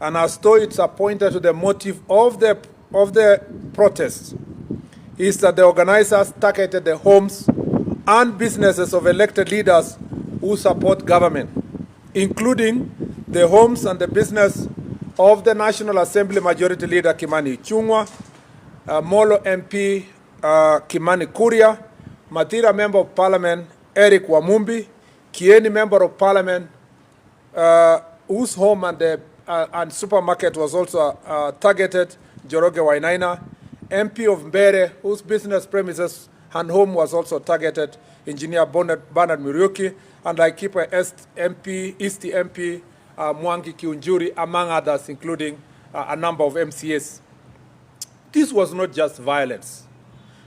and as though it's appointed to the motive of the protests, is that the organizers targeted the homes and businesses of elected leaders who support government, including the homes and the business of the National Assembly Majority Leader Kimani Ichung'wah, Molo MP Kimani Kuria, Mathira Member of Parliament Eric Wamumbi, Kieni Member of Parliament whose home and supermarket was also targeted, Joroge Wainaina, MP of Mbere, whose business premises and home was also targeted, Engineer Bernard Muriuki, and Laikipia East MP Mwangi Kiunjuri, among others, including a number of MCAs. This was not just violence.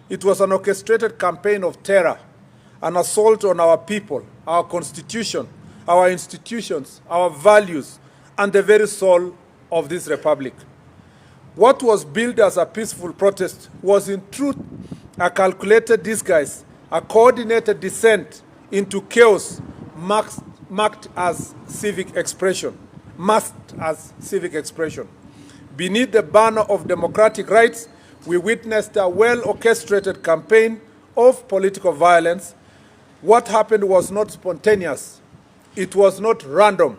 It was an orchestrated campaign of terror, an assault on our people, our constitution, our institutions, our values, and the very soul of this republic. What was billed as a peaceful protest was in truth a calculated disguise, a coordinated descent into chaos marked as civic expression, masked as civic expression. Beneath the banner of democratic rights, we witnessed a well-orchestrated campaign of political violence. What happened was not spontaneous. It was not random.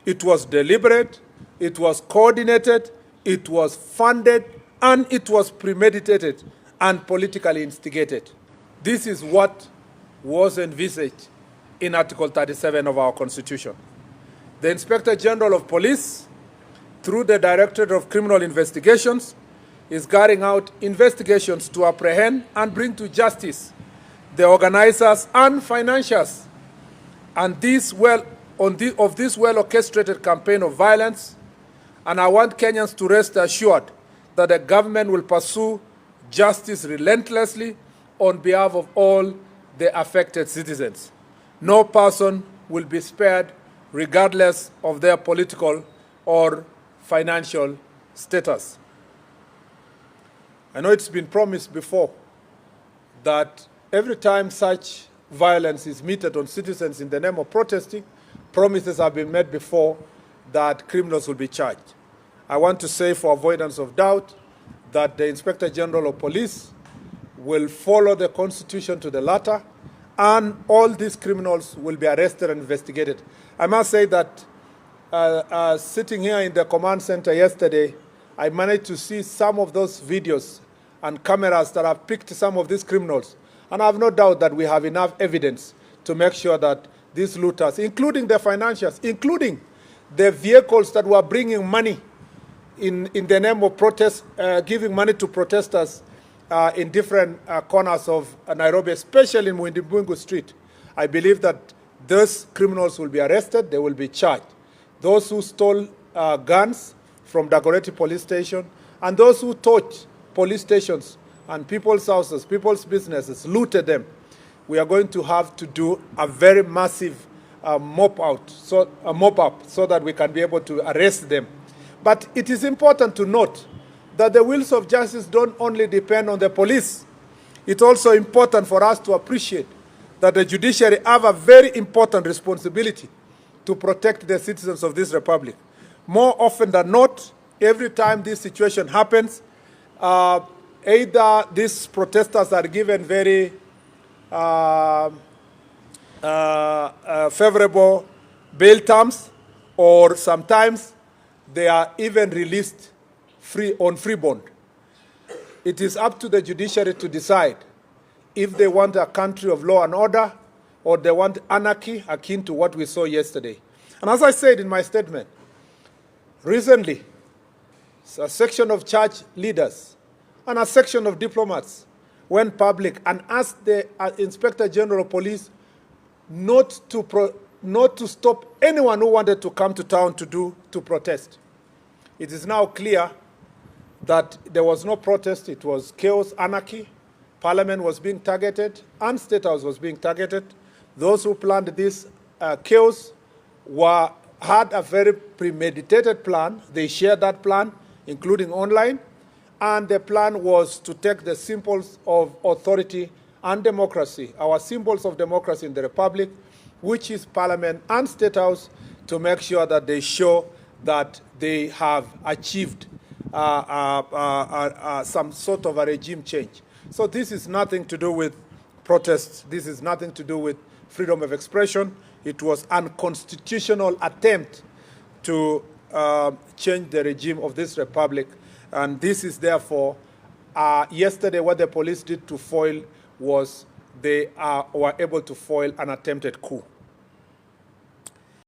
It was deliberate, it was coordinated, it was funded, and it was premeditated and politically instigated. This is what was envisaged in Article 37 of our Constitution. The Inspector General of Police, through the Directorate of Criminal Investigations, is carrying out investigations to apprehend and bring to justice the organizers and financiers and this well-orchestrated campaign of violence. And I want Kenyans to rest assured that the government will pursue justice relentlessly on behalf of all the affected citizens. No person will be spared regardless of their political or financial status. I know it's been promised before that every time such violence is meted on citizens in the name of protesting, promises have been made before that criminals will be charged. I want to say, for avoidance of doubt, that the Inspector General of Police will follow the Constitution to the letter, and all these criminals will be arrested and investigated. I must say that sitting here in the command center yesterday, I managed to see some of those videos and cameras that have picked some of these criminals. And I have no doubt that we have enough evidence to make sure that these looters, including the financiers, including the vehicles that were bringing money in the name of protest, giving money to protesters in different corners of Nairobi, especially in Mwindibungu Street. I believe that those criminals will be arrested, they will be charged. Those who stole guns from Dagoretti police station, and those who torched police stations and people's houses, people's businesses, looted them. We are going to have to do a very massive mop-up so that we can be able to arrest them. But it is important to note that the wheels of justice don't only depend on the police. It's also important for us to appreciate that the judiciary have a very important responsibility to protect the citizens of this republic. More often than not, every time this situation happens, either these protesters are given very favorable bail terms, or sometimes they are even released on free bond. It is up to the judiciary to decide if they want a country of law and order or they want anarchy akin to what we saw yesterday. And as I said in my statement, recently, a section of church leaders and a section of diplomats went public and asked the Inspector General of Police not to stop anyone who wanted to come to town to protest. It is now clear that there was no protest, it was chaos, anarchy. Parliament was being targeted and State House was being targeted. Those who planned this chaos had a very premeditated plan. They shared that plan, including online, and the plan was to take the symbols of authority and democracy, our symbols of democracy in the Republic, which is Parliament and State House, to make sure that they show that they have achieved some sort of a regime change. So this is nothing to do with protests. This is nothing to do with freedom of expression. It was an unconstitutional attempt to change the regime of this republic. And this is therefore, yesterday what the police did to foil was they were able to foil an attempted coup.